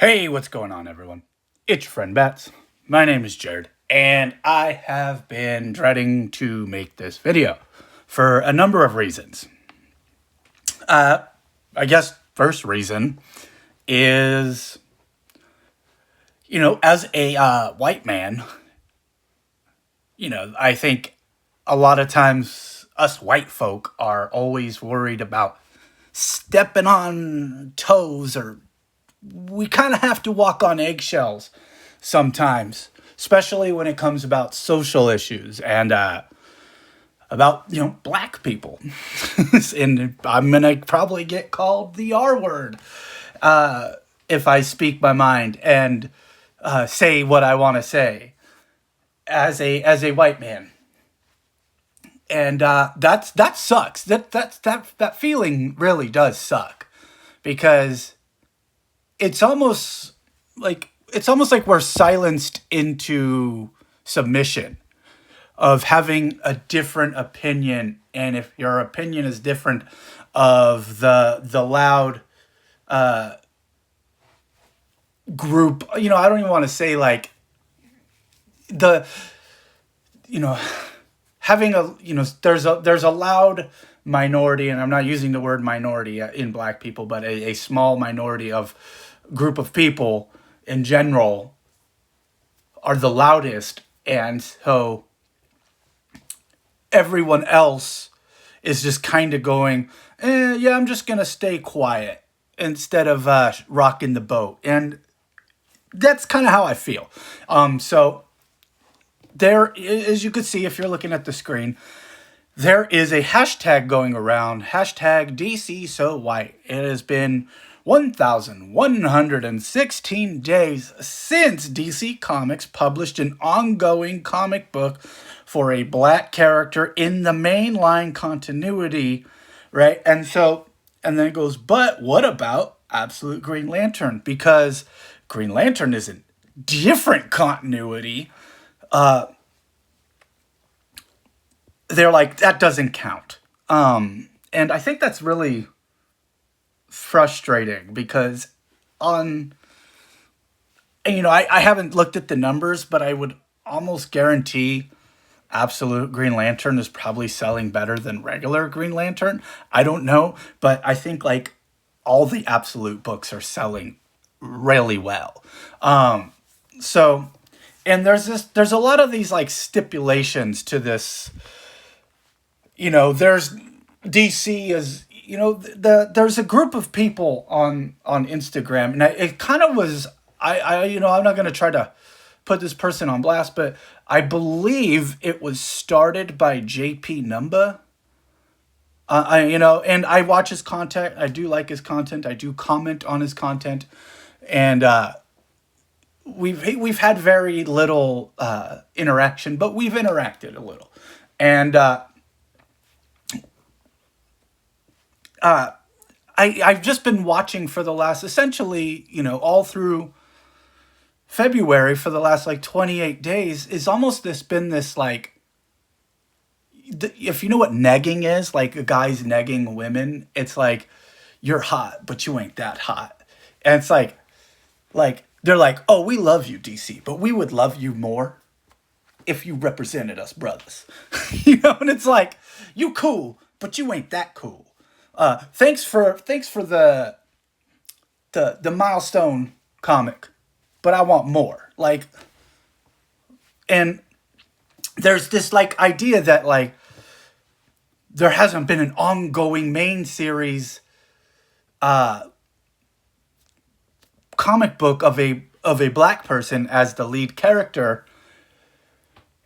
Hey, what's going on, everyone? It's your friend Bats. My name is Jared, and I have been dreading to make this video for a number of reasons. I guess first reason is, as a white man, I think a lot of times us white folk are always worried about stepping on toes, or we kind of have to walk on eggshells sometimes, especially when it comes about social issues and about black people. And I'm gonna probably get called the R word if I speak my mind and say what I want to say as a white man. And that sucks. That feeling really does suck, because it's almost like we're silenced into submission of having a different opinion. And if your opinion is different of the loud group, I don't even want to say like the you know having a there's a loud minority, and I'm not using the word minority in black people, but a small minority of group of people in general are the loudest, and so everyone else is just kind of going, yeah, I'm just gonna stay quiet instead of rocking the boat. And that's kind of how I feel. So there, as you could see if you're looking at the screen, there is a hashtag going around, hashtag DC So White. It has been 1,116 days since DC Comics published an ongoing comic book for a black character in the mainline continuity, right? And then it goes, but what about Absolute Green Lantern? Because Green Lantern is a different continuity. They're like, that doesn't count. And I think that's really frustrating, because I haven't looked at the numbers, but I would almost guarantee Absolute Green Lantern is probably selling better than regular Green Lantern. I don't know, but I think like all the Absolute books are selling really well. So, and there's a lot of these like stipulations to this. There's DC is, there's a group of people on Instagram, and it kind of was, I'm not going to try to put this person on blast, but I believe it was started by JP Numba. And I watch his content. I do like his content. I do comment on his content, and we've had very little interaction, but we've interacted a little, and I've just been watching for the last, essentially, all through February, for the last like 28 days, is almost been this like, if you know what negging is, like guys negging women, it's like, you're hot, but you ain't that hot. And it's like they're like, oh, we love you, DC, but we would love you more if you represented us brothers. And it's like, you cool, but you ain't that cool. Thanks for the milestone comic, but I want more. Like, and there's this like idea that like there hasn't been an ongoing main series comic book of a black person as the lead character.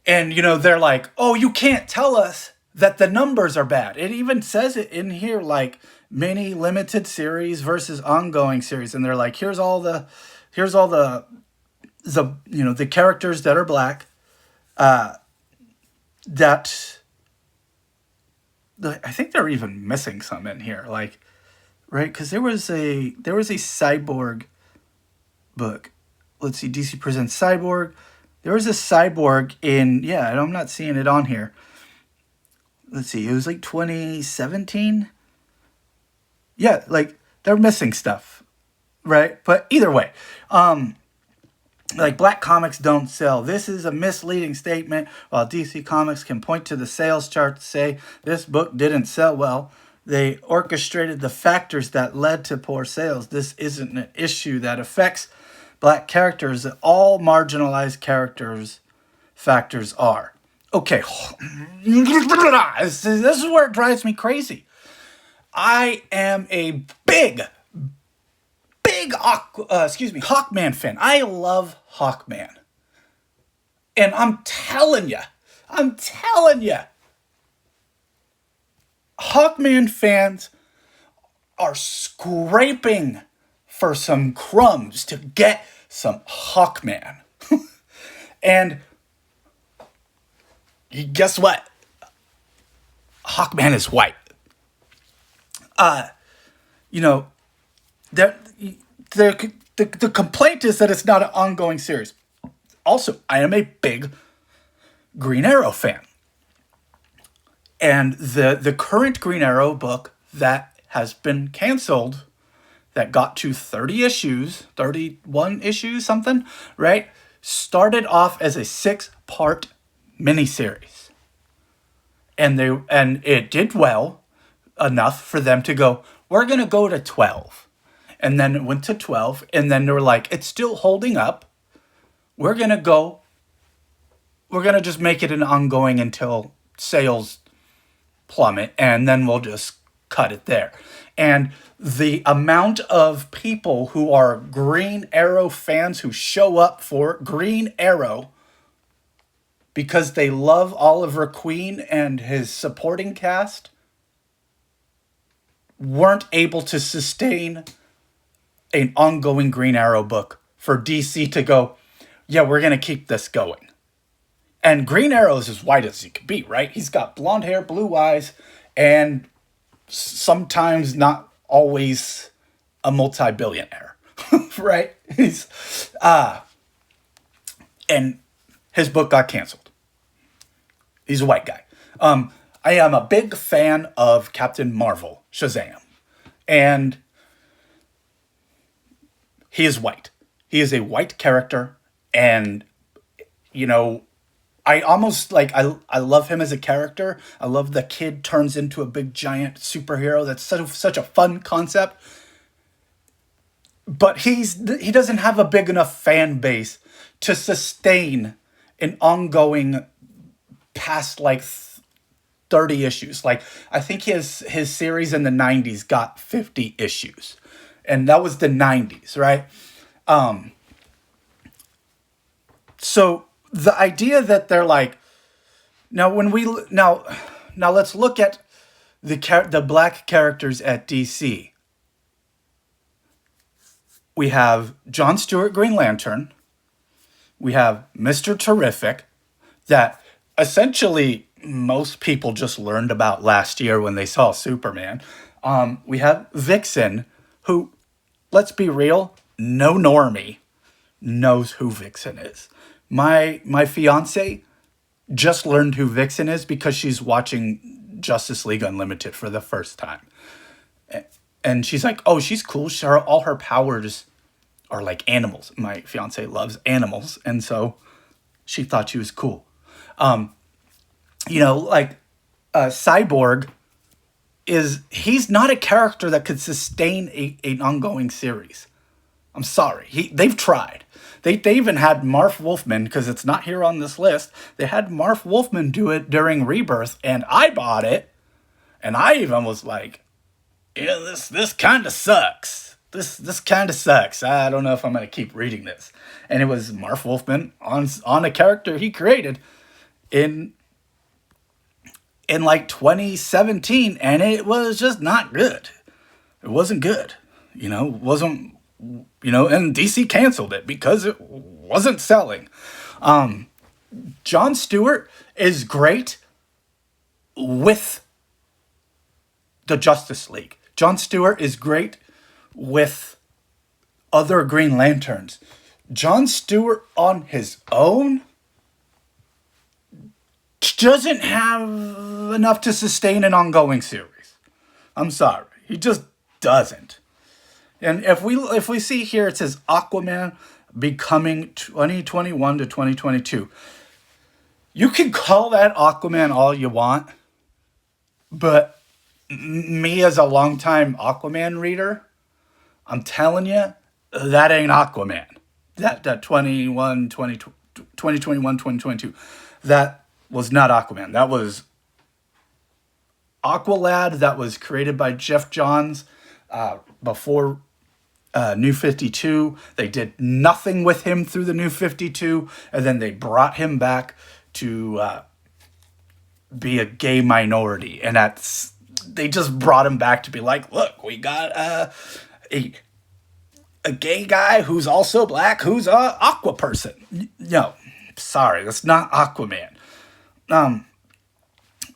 And they're like, oh, you can't tell us that the numbers are bad. It even says it in here, like mini limited series versus ongoing series. And they're like, here's all the the characters that are black, that I think they're even missing some in here, like, right? Because there was a Cyborg book. Let's see, DC Presents Cyborg. There was a Cyborg in, yeah, I'm not seeing it on here. Let's see, it was like 2017. Yeah, like they're missing stuff. right? But either way, like black comics don't sell. This is a misleading statement. While DC Comics can point to the sales chart to say this book didn't sell well, they orchestrated the factors that led to poor sales. This isn't an issue that affects black characters. All marginalized characters factors are. Okay, this is where it drives me crazy. I am a big Hawkman fan. I love Hawkman. And I'm telling you, Hawkman fans are scraping for some crumbs to get some Hawkman. And guess what? Hawkman is white. You know, the complaint is that it's not an ongoing series. Also, I am a big Green Arrow fan. And the current Green Arrow book that has been canceled, that got to 30 issues, 31 issues, something, right? Started off as a 6-part miniseries. And it did well enough for them to go, we're going to go to 12. And then it went to 12. And then they were like, it's still holding up. We're going to just make it an ongoing until sales plummet. And then we'll just cut it there. And the amount of people who are Green Arrow fans who show up for Green Arrow because they love Oliver Queen and his supporting cast weren't able to sustain an ongoing Green Arrow book for DC to go, yeah, we're going to keep this going. And Green Arrow is as white as he could be, right? He's got blonde hair, blue eyes, and sometimes not always a multi-billionaire, right? And his book got canceled. He's a white guy. I am a big fan of Captain Marvel, Shazam. And he is white. He is a white character. And, you know, I almost I love him as a character. I love the kid turns into a big giant superhero. That's such a fun concept. But he doesn't have a big enough fan base to sustain an ongoing past 30 issues. Like, I think his series in the 90s got 50 issues. And that was the 90s, right? So the idea that they're like, now let's look at the black characters at DC. We have John Stewart, Green Lantern. We have Mr. Terrific, that essentially most people just learned about last year when they saw Superman. We have Vixen, who, let's be real, no normie knows who Vixen is. My fiance just learned who Vixen is because she's watching Justice League Unlimited for the first time. And she's like, oh, she's cool. All her powers are like animals. My fiance loves animals. And so she thought she was cool. Cyborg he's not a character that could sustain an ongoing series. I'm sorry. They've tried. They even had Marv Wolfman, because it's not here on this list. They had Marv Wolfman do it during Rebirth, and I bought it. And I even was like, yeah, this kind of sucks. This kind of sucks. I don't know if I'm going to keep reading this. And it was Marv Wolfman on a character he created in 2017, and it was just not good. It wasn't good. And DC canceled it because it wasn't selling. John Stewart is great with the Justice League. John Stewart is great with other Green Lanterns. John Stewart on his own doesn't have enough to sustain an ongoing series. I'm sorry. He just doesn't. And if we see here, it says Aquaman becoming 2021 to 2022. You can call that Aquaman all you want, but me as a longtime Aquaman reader, I'm telling you, that ain't Aquaman. That 2021, 2022, that was not Aquaman. That was Aqualad, that was created by Jeff Johns before New 52. They did nothing with him through the New 52, and then they brought him back to be a gay minority. And they just brought him back to be like, look, we got a gay guy who's also black, who's a aqua person. No, sorry, that's not Aquaman.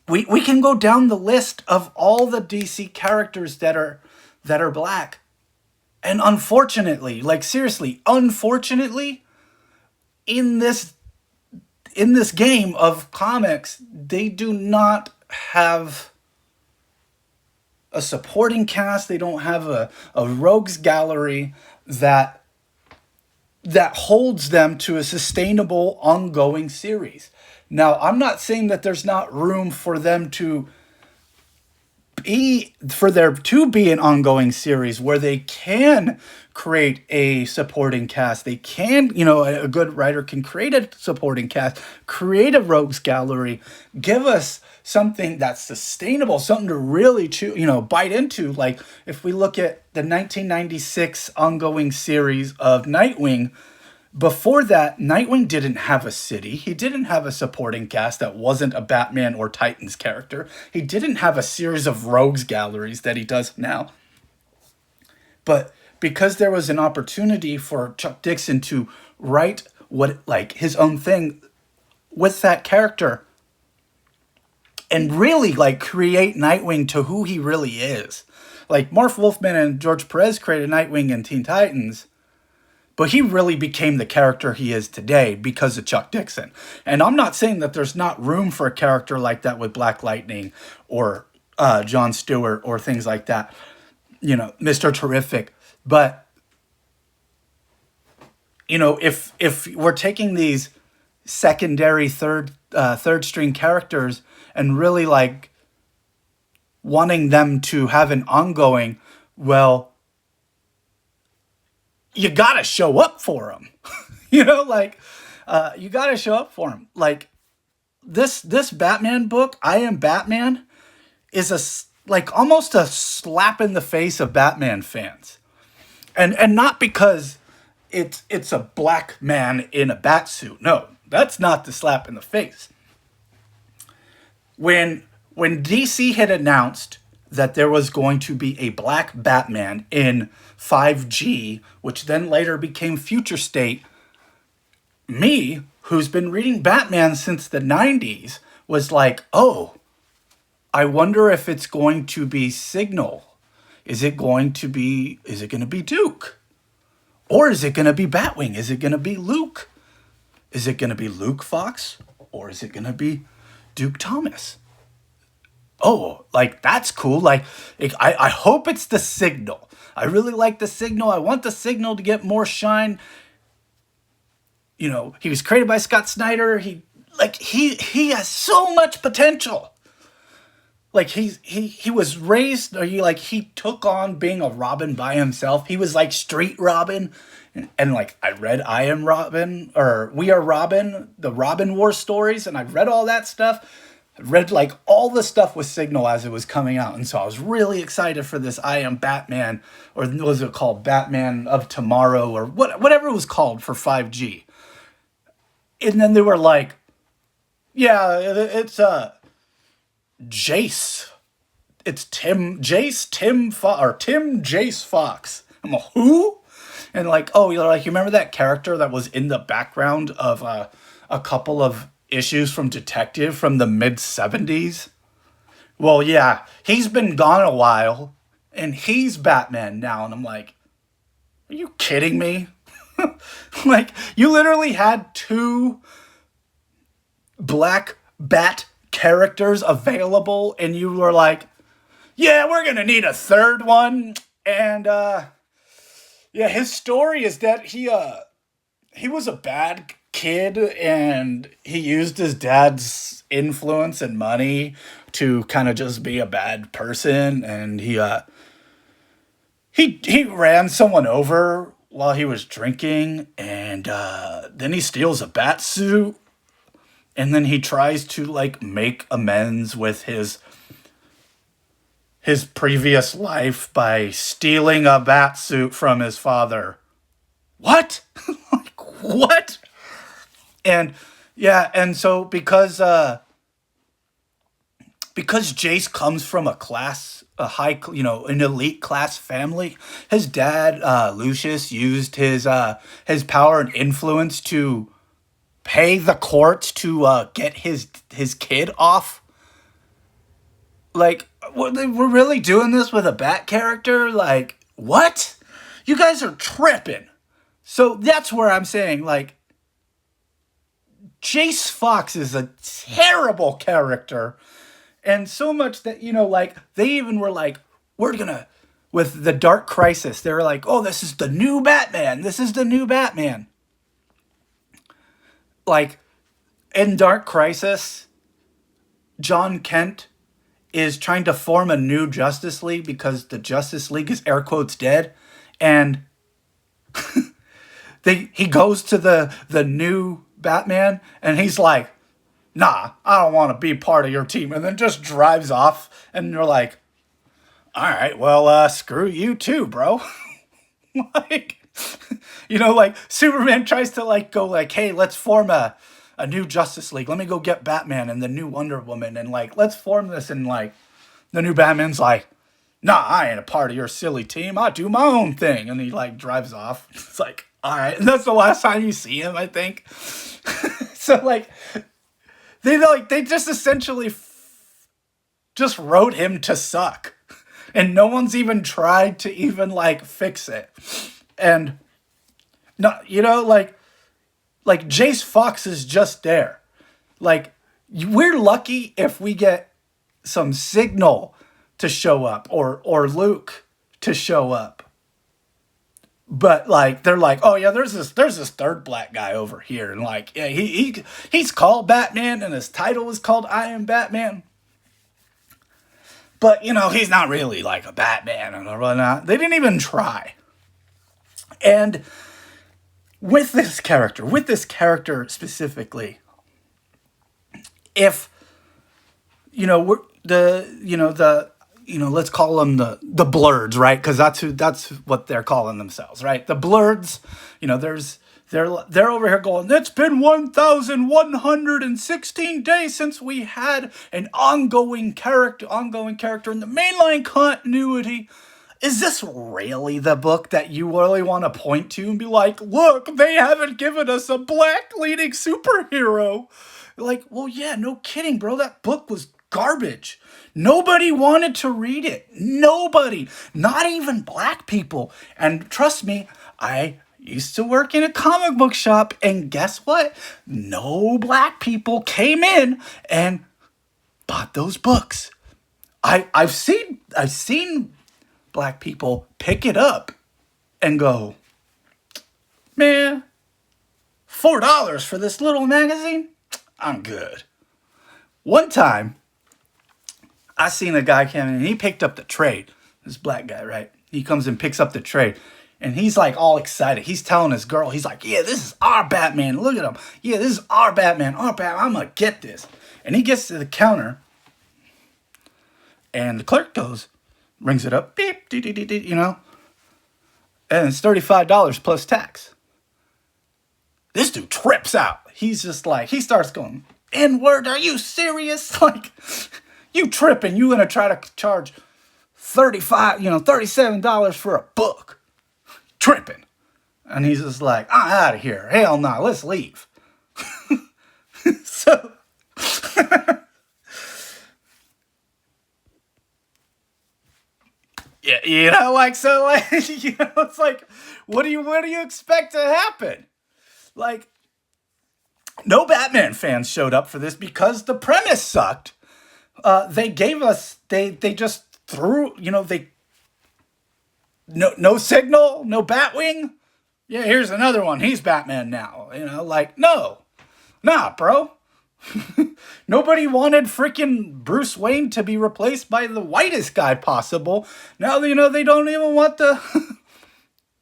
We can go down the list of all the DC characters that are black. And unfortunately, like seriously, unfortunately, in this game of comics, they do not have a supporting cast. They don't have a rogues gallery that holds them to a sustainable ongoing series. Now, I'm not saying that there's not room for them to there to be an ongoing series where they can create a supporting cast. They can, a good writer can create a supporting cast, create a rogues gallery, give us something that's sustainable, something to really bite into. Like if we look at the 1996 ongoing series of Nightwing, before that, Nightwing didn't have a city. He didn't have a supporting cast that wasn't a Batman or Titans character. He didn't have a series of rogues galleries that he does now. But because there was an opportunity for Chuck Dixon to write his own thing with that character and really create Nightwing to who he really is. Like Marv Wolfman and George Perez created Nightwing and Teen Titans, but he really became the character he is today because of Chuck Dixon. And I'm not saying that there's not room for a character like that with Black Lightning or John Stewart or things like that. Mr. Terrific. But, if we're taking these secondary third string characters and really wanting them to have an ongoing, well, you gotta show up for them. You gotta show up for them. Like this Batman book, I Am Batman, is almost a slap in the face of Batman fans. And not because it's a black man in a bat suit. No, that's not the slap in the face. When DC had announced that there was going to be a black Batman in 5G, which then later became Future State, me, who's been reading Batman since the 90s, was like, oh, I wonder if it's going to be Signal. Is it going to be Duke? Or is it going to be Batwing? Is it going to be Luke? Is it going to be Luke Fox? Or is it going to be Duke Thomas? Oh, that's cool. I hope it's the Signal. I really like the Signal. I want the Signal to get more shine. He was created by Scott Snyder. He has so much potential. He was raised, or he took on being a Robin by himself. He was street Robin. And I read I Am Robin, or We Are Robin, the Robin War stories, and I read all that stuff. I read all the stuff with Signal as it was coming out. And so I was really excited for this I Am Batman, or was it called Batman of Tomorrow, or whatever it was called for 5G. And then they were like, yeah, it's Jace. It's Tim Jace Fox. I'm like, who? And you remember that character that was in the background of a couple of issues from Detective from the mid-70s? Well, yeah, he's been gone a while, and he's Batman now. And I'm like, are you kidding me? You literally had two black bat characters available, and you were like, yeah, we're gonna need a third one, and Yeah, his story is that he was a bad kid and he used his dad's influence and money to kind of just be a bad person, and he ran someone over while he was drinking, and then he steals a bat suit, and then he tries to like make amends with his previous life by stealing a bat suit from his father. What? Like, what? And yeah, and so because Jace comes from a high, an elite class family, his dad, Lucius, used his power and influence to pay the courts to get his kid off. Like, we're really doing this with a Bat character? Like, what? You guys are tripping. So that's where I'm saying, like, Jace Fox is a terrible character. And so much that, like, they even were like, we're gonna, with the Dark Crisis, they were like, oh, this is the new Batman. This is the new Batman. Like, in Dark Crisis, John Kent is trying to form a new Justice League because the Justice League is air quotes dead. And he goes to the new Batman and he's like, nah, I don't want to be part of your team, and then just drives off, and you're like, all right, well, screw you too, bro. Like, like Superman tries to like go like, hey, let's form a new Justice League. Let me go get Batman and the new Wonder Woman, and like, let's form this. And like, the new Batman's like, nah, I ain't a part of your silly team. I do my own thing. And he like drives off. It's like, all right. And that's the last time you see him, I think. So like, they just essentially just wrote him to suck. And no one's even tried to even like fix it. And no, like Jace Fox is just there. Like, we're lucky if we get some Signal to show up, or Luke to show up. But like, they're like, oh yeah, there's this third black guy over here, and like, yeah, he's called Batman, and his title is called I Am Batman. But he's not really like a Batman and whatnot. They didn't even try. And with this character specifically, if we're let's call them the Blurds, right? Because that's what they're calling themselves, right? The Blurds, they're over here going, it's been 1,116 days since we had an ongoing character in the mainline continuity. Is this really the book that you really want to point to and be like, look, they haven't given us a black leading superhero? Like, well, yeah, no kidding, bro. That book was garbage. Nobody wanted to read it. Nobody. Not even black people. And trust me, I used to work in a comic book shop, and guess what? No black people came in and bought those books. I've seen black people pick it up and go, man, $4 for this little magazine? I'm good. One time, I seen a guy come in and he picked up the trade. This black guy, right? He comes and picks up the trade. And he's like all excited. He's telling his girl, he's like, yeah, this is our Batman. Look at him. Yeah, this is our Batman. Our Batman. I'm going to get this. And he gets to the counter. And the clerk rings it up. Beep, dee, dee, dee, dee, And it's $35 plus tax. This dude trips out. He's just like, he starts going, N-word, are you serious? Like, you tripping. You going to try to charge $37 for a book. Tripping. And he's just like, I'm out of here. Hell no, let's leave. So, yeah, it's like, what do you expect to happen? Like, no Batman fans showed up for this because the premise sucked. They just threw, No Signal, no Batwing. Yeah, here's another one. He's Batman now. Like, no. Nah, bro. Nobody wanted freaking Bruce Wayne to be replaced by the whitest guy possible. Now, they don't even want the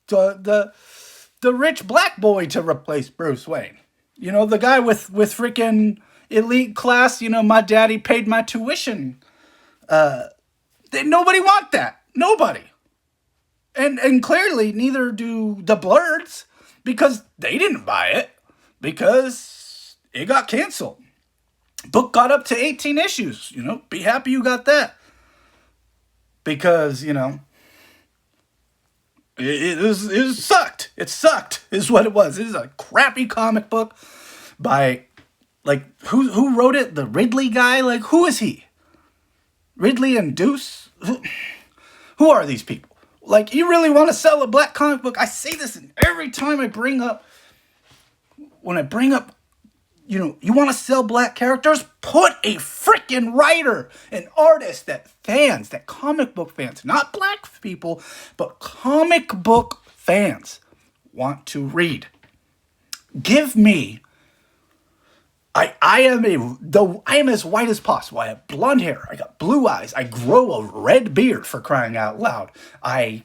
the rich black boy to replace Bruce Wayne. The guy with freaking elite class, my daddy paid my tuition. Nobody want that. Nobody. And clearly neither do the Blurs, because they didn't buy it, because it got canceled. Book got up to 18 issues. Be happy you got that. Because, it sucked. It sucked is what it was. It is a crappy comic book by, like, who wrote it? The Ridley guy? Like, who is he? Ridley and Deuce? Who are these people? Like, you really want to sell a black comic book? I say this every time when I bring up, you want to sell black characters? Put a freaking writer, an artist that comic book fans, not black people, but comic book fans want to read. Give me. I am as white as possible. I have blonde hair. I got blue eyes. I grow a red beard, for crying out loud. I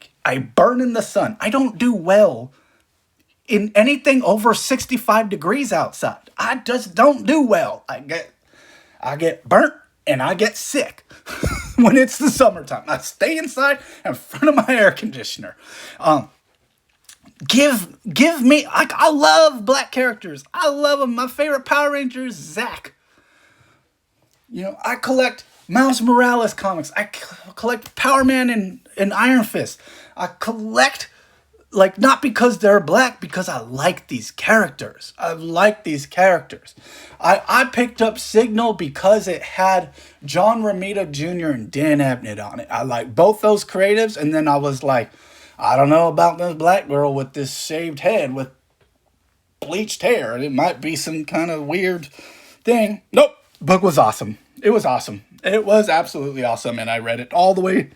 burn in the sun. I don't do well in anything over 65 degrees outside. I just don't do well. I get burnt and I get sick when it's the summertime. I stay inside in front of my air conditioner. Give me, I love black characters. I love them. My favorite Power Ranger is Zack. I collect Miles Morales comics. I collect Power Man and Iron Fist. I collect, like, not because they're black, because I like these characters. I picked up Signal because it had John Romita Jr. and Dan Abnett on it. I like both those creatives, and then I was like, I don't know about this black girl with this shaved head with bleached hair. It might be some kind of weird thing. Nope. Book was awesome. It was awesome. It was absolutely awesome. And I read it all the way,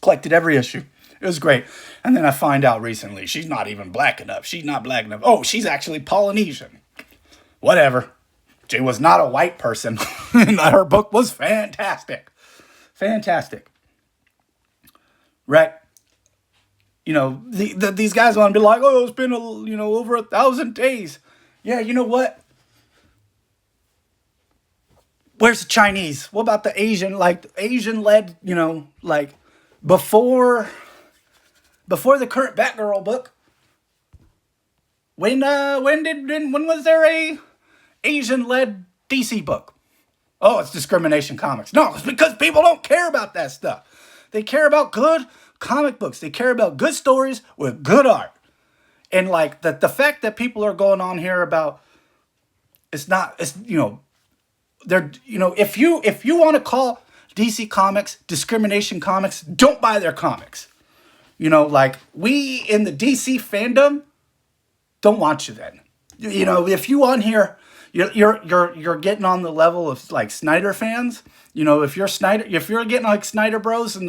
collected every issue. It was great. And then I find out recently she's not even black enough. She's not black enough. Oh, she's actually Polynesian. Whatever. She was not a white person. And her book was fantastic. Fantastic. Right. These guys want to be like, oh, it's been, over 1,000 days. Yeah, you know what? Where's the Chinese? What about the Asian? Like, Asian-led, like, before the current Batgirl book, when was there a Asian-led DC book? Oh, it's Discrimination Comics. No, it's because people don't care about that stuff. They care about good comic books. They care about good stories with good art. And like the fact that people are going on here about they're if you want to call DC Comics Discrimination Comics, don't buy their comics. Like, we in the DC fandom don't want you then. If you on here, you're getting on the level of like Snyder fans. If you're getting like Snyder Bros and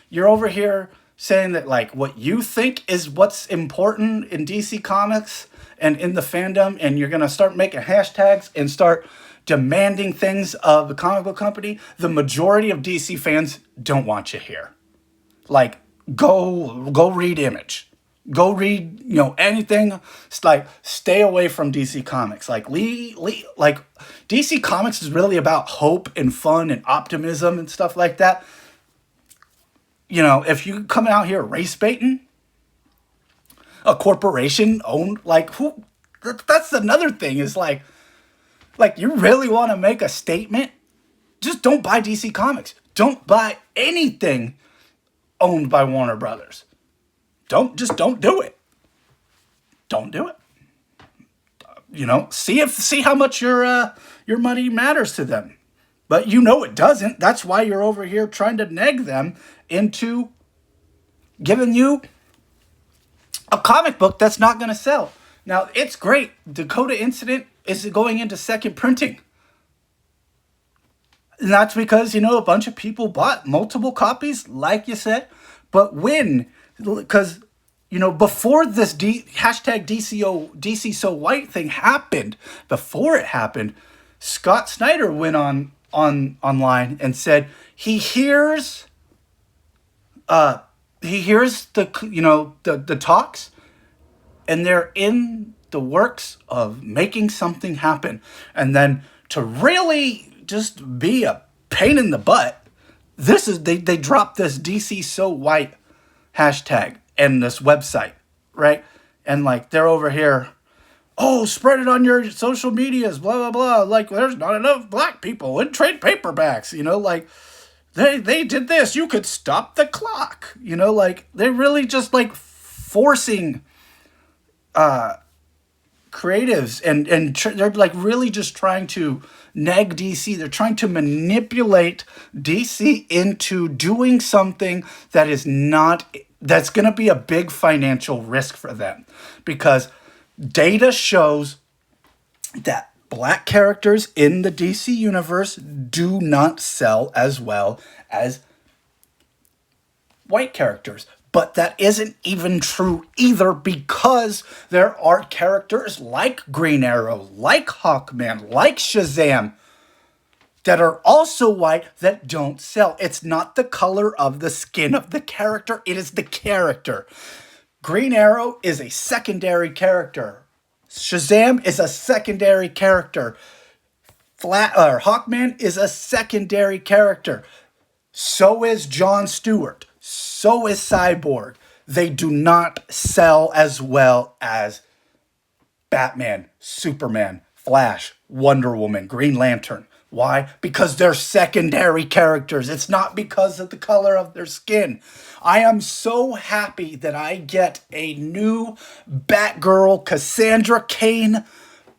you're over here saying that, like, what you think is what's important in DC Comics and in the fandom, and you're going to start making hashtags and start demanding things of the comic book company, the majority of DC fans don't want you here. Like, go read Image. Go read, anything. It's like, stay away from DC Comics. Like, like, DC Comics is really about hope and fun and optimism and stuff like that. If you come out here race baiting, a corporation owned, like, who? That's another thing. Is like you really want to make a statement? Just don't buy DC Comics. Don't buy anything owned by Warner Brothers. Don't do it. Don't do it. See how much your money matters to them. But it doesn't. That's why you're over here trying to neg them into giving you a comic book that's not going to sell. Now, it's great. Dakota Incident is going into second printing. And that's because, a bunch of people bought multiple copies, like you said. But when because before this hashtag DC so white thing happened, before it happened, Scott Snyder went on online and said he hears the talks, and they're in the works of making something happen. And then to really just be a pain in the butt, they dropped this DC so white hashtag and this website, right? And like they're over here, oh, spread it on your social medias, blah blah blah. Like there's not enough black people in trade paperbacks, like they did this. You could stop the clock, like they're really just like forcing creatives they're like really just trying to nag DC. They're trying to manipulate DC into doing something that is not that's going to be a big financial risk for them, because data shows that black characters in the DC universe do not sell as well as white characters. But that isn't even true either, because there are characters like Green Arrow, like Hawkman, like Shazam that are also white that don't sell. It's not the color of the skin of the character, it is the character. Green Arrow is a secondary character. Shazam is a secondary character. Hawkman is a secondary character. So is Jon Stewart. So is Cyborg. They do not sell as well as Batman, Superman, Flash, Wonder Woman, Green Lantern. Why? Because they're secondary characters. It's not because of the color of their skin. I am so happy that I get a new Batgirl Cassandra Cain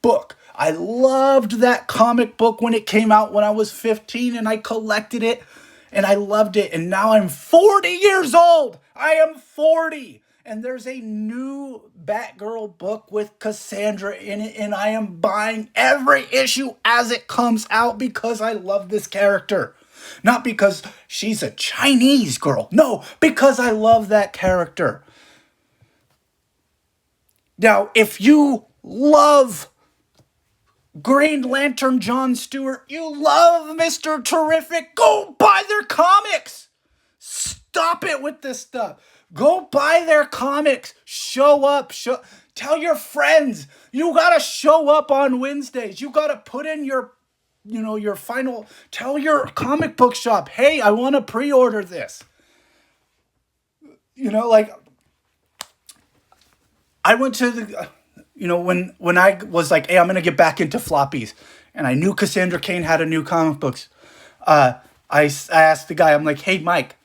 book. I loved that comic book when it came out when I was 15, and I collected it. And I loved it. And now I'm 40 years old. I am 40. And there's a new Batgirl book with Cassandra in it. And I am buying every issue as it comes out because I love this character. Not because she's a Chinese girl. No, because I love that character. Now, if you love Green Lantern Jon Stewart, you love Mr. Terrific, go buy their comics. Stop it with this stuff. Go buy their comics. Show up. Tell your friends. You got to show up on Wednesdays. You got to put in your final, tell your comic book shop, hey, I want to pre-order this. Like I went to the when I was like, hey, I'm going to get back into floppies, and I knew Cassandra Cain had a new comic books, I asked the guy, I'm like, hey, Mike,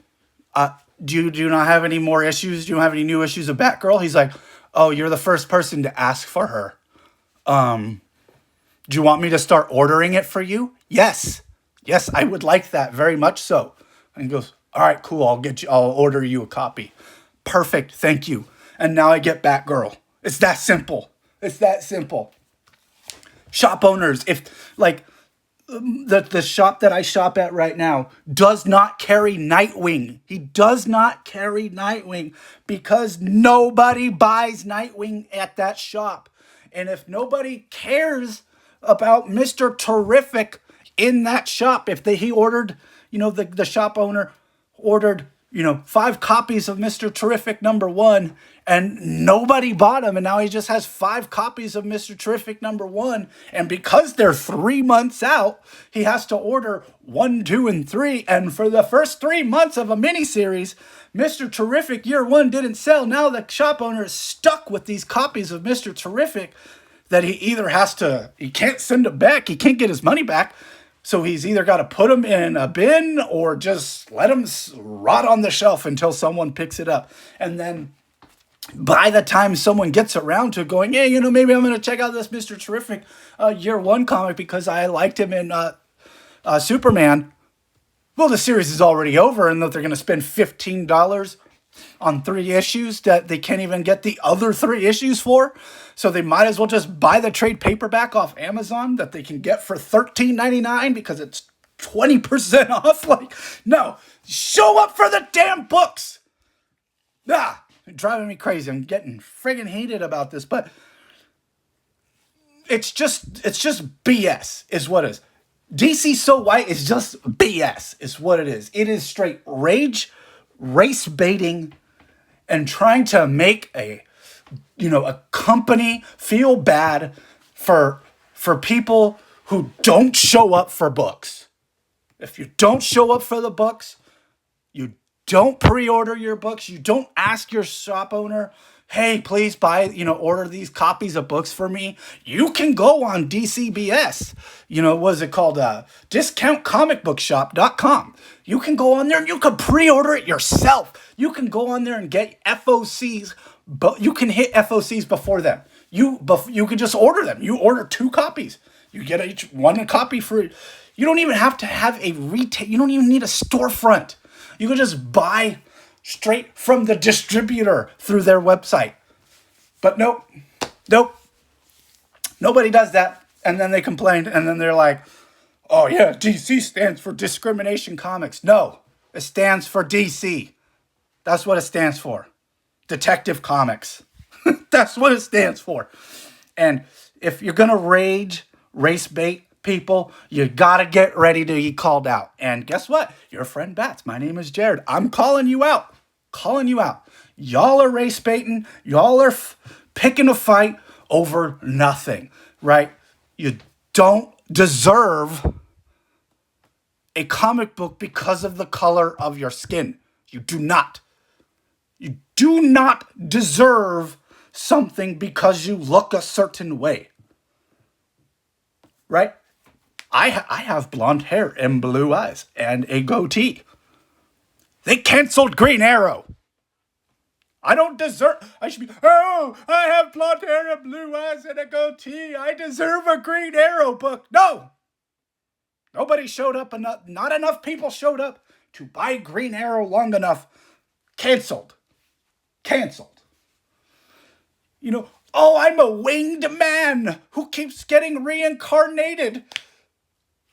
do you not have any more issues? Do you have any new issues of Batgirl? He's like, oh, you're the first person to ask for her. Do you want me to start ordering it for you? Yes, I would like that very much so. And he goes, all right, cool, I'll order you a copy. Perfect, thank you. And now I get Batgirl. It's that simple. It's that simple. Shop owners, if like the shop that I shop at right now does not carry Nightwing. He does not carry Nightwing because nobody buys Nightwing at that shop. And if nobody cares about Mr. Terrific in that shop, if he ordered, the shop owner ordered 5 copies of Mr. Terrific #1, and nobody bought them, and now he just has 5 copies of Mr. Terrific #1, and because they're 3 months out, he has to order 1, 2, and 3, and for the first 3 months of a miniseries, Mr. Terrific Year 1 didn't sell. Now the shop owner is stuck with these copies of Mr. Terrific that he either he can't send them back, he can't get his money back, so he's either got to put them in a bin or just let them rot on the shelf until someone picks it up. And then by the time someone gets around to going, hey, maybe I'm going to check out this Mr. Terrific Year 1 comic because I liked him in Superman. Well, the series is already over, and that they're going to spend $15 on 3 issues that they can't even get the other 3 issues for. So they might as well just buy the trade paperback off Amazon that they can get for $13.99 because it's 20% off. Like, no, show up for the damn books. driving me crazy. I'm getting friggin' heated about this, but it's just BS is what it is. DC So White is just BS is what it is. It is straight rage, race baiting, and trying to make a company feel bad for people who don't show up for books. If you don't show up for the books, you don't pre-order your books, you don't ask your shop owner, hey, please buy, order these copies of books for me. You can go on DCBS, what is it called? Discountcomicbookshop.com. You can go on there and you can pre-order it yourself. You can go on there and get FOCs, but you can hit FOCs before them. You can just order them. You order 2 copies. You get each one a copy for. You don't even have to have a retail. You don't even need a storefront. You can just buy straight from the distributor through their website. But nope. Nobody does that. And then they complain, and then they're like, oh yeah, DC stands for Discrimination Comics. No, it stands for DC. That's what it stands for. Detective Comics. That's what it stands for. And if you're going to race bait people, you got to get ready to be called out. And guess what? Your friend Bats. My name is Jared. I'm calling you out. Y'all are race baiting. Y'all are picking a fight over nothing, right? You don't deserve a comic book because of the color of your skin. You do not. You do not deserve something because you look a certain way. Right? I have blonde hair and blue eyes and a goatee. They canceled Green Arrow. I don't deserve. I should be. Oh, I have blonde hair and blue eyes and a goatee. I deserve a Green Arrow book. No. Nobody showed up enough. Not enough people showed up to buy Green Arrow long enough. Canceled. Oh, I'm a winged man who keeps getting reincarnated.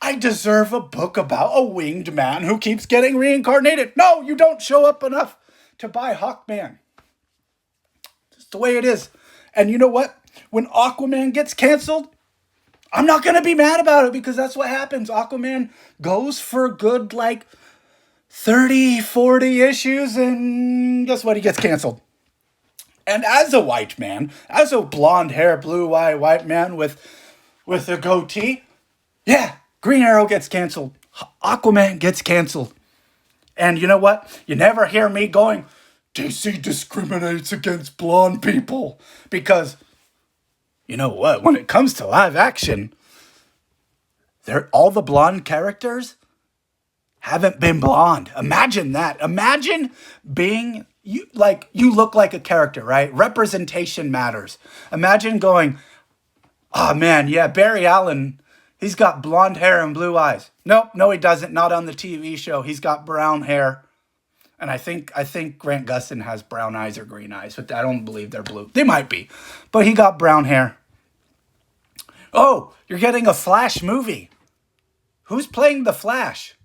I deserve a book about a winged man who keeps getting reincarnated. No, you don't show up enough to buy Hawkman. Just the way it is. And you know what? When Aquaman gets canceled, I'm not going to be mad about it because that's what happens. Aquaman goes for a good 30, 40 issues, and guess what? He gets canceled. And as a white man, as a blonde hair, blue eye white man with a goatee, yeah, Green Arrow gets canceled. Aquaman gets canceled. And you know what? You never hear me going, DC discriminates against blonde people. Because, you know what? When it comes to live action, all the blonde characters haven't been blonde. Imagine that. Imagine being... You look like a character, right? Representation matters. Imagine going, oh man, yeah, Barry Allen, he's got blonde hair and blue eyes. No, he doesn't. Not on the TV show. He's got brown hair. And I think Grant Gustin has brown eyes or green eyes, but I don't believe they're blue. They might be. But he got brown hair. Oh, you're getting a Flash movie. Who's playing the Flash?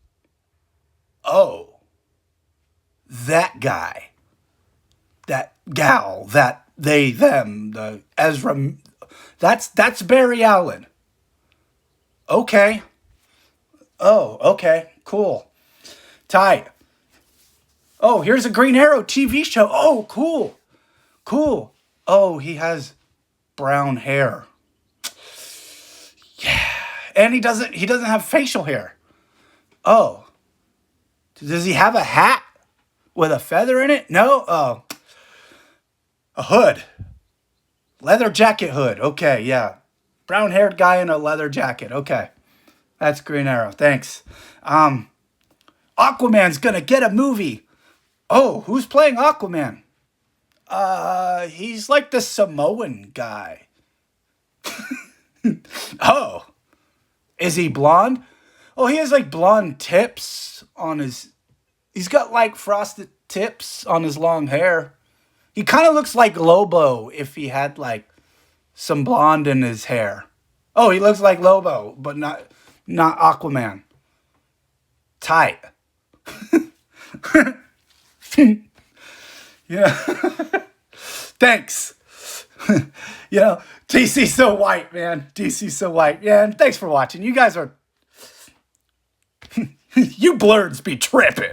Oh, that guy. That gal, that they, them, the Ezra, that's Barry Allen. Okay. Oh, okay, cool. Tight. Oh, here's a Green Arrow TV show. Oh, cool. Oh, he has brown hair. Yeah. And he doesn't have facial hair. Oh. Does he have a hat with a feather in it? No? Oh. A hood. Leather jacket hood. Okay, yeah. Brown-haired guy in a leather jacket. Okay. That's Green Arrow. Thanks. Aquaman's gonna get a movie. Oh, who's playing Aquaman? He's like the Samoan guy. Oh. Is he blonde? Oh, he has blonde tips on his... He's got frosted tips on his long hair. He kind of looks like Lobo if he had some blonde in his hair. Oh, he looks like Lobo, but not Aquaman. Tight. Thanks. DC's so white, man. DC's so white. Yeah, and thanks for watching. You guys are, you blurs be tripping.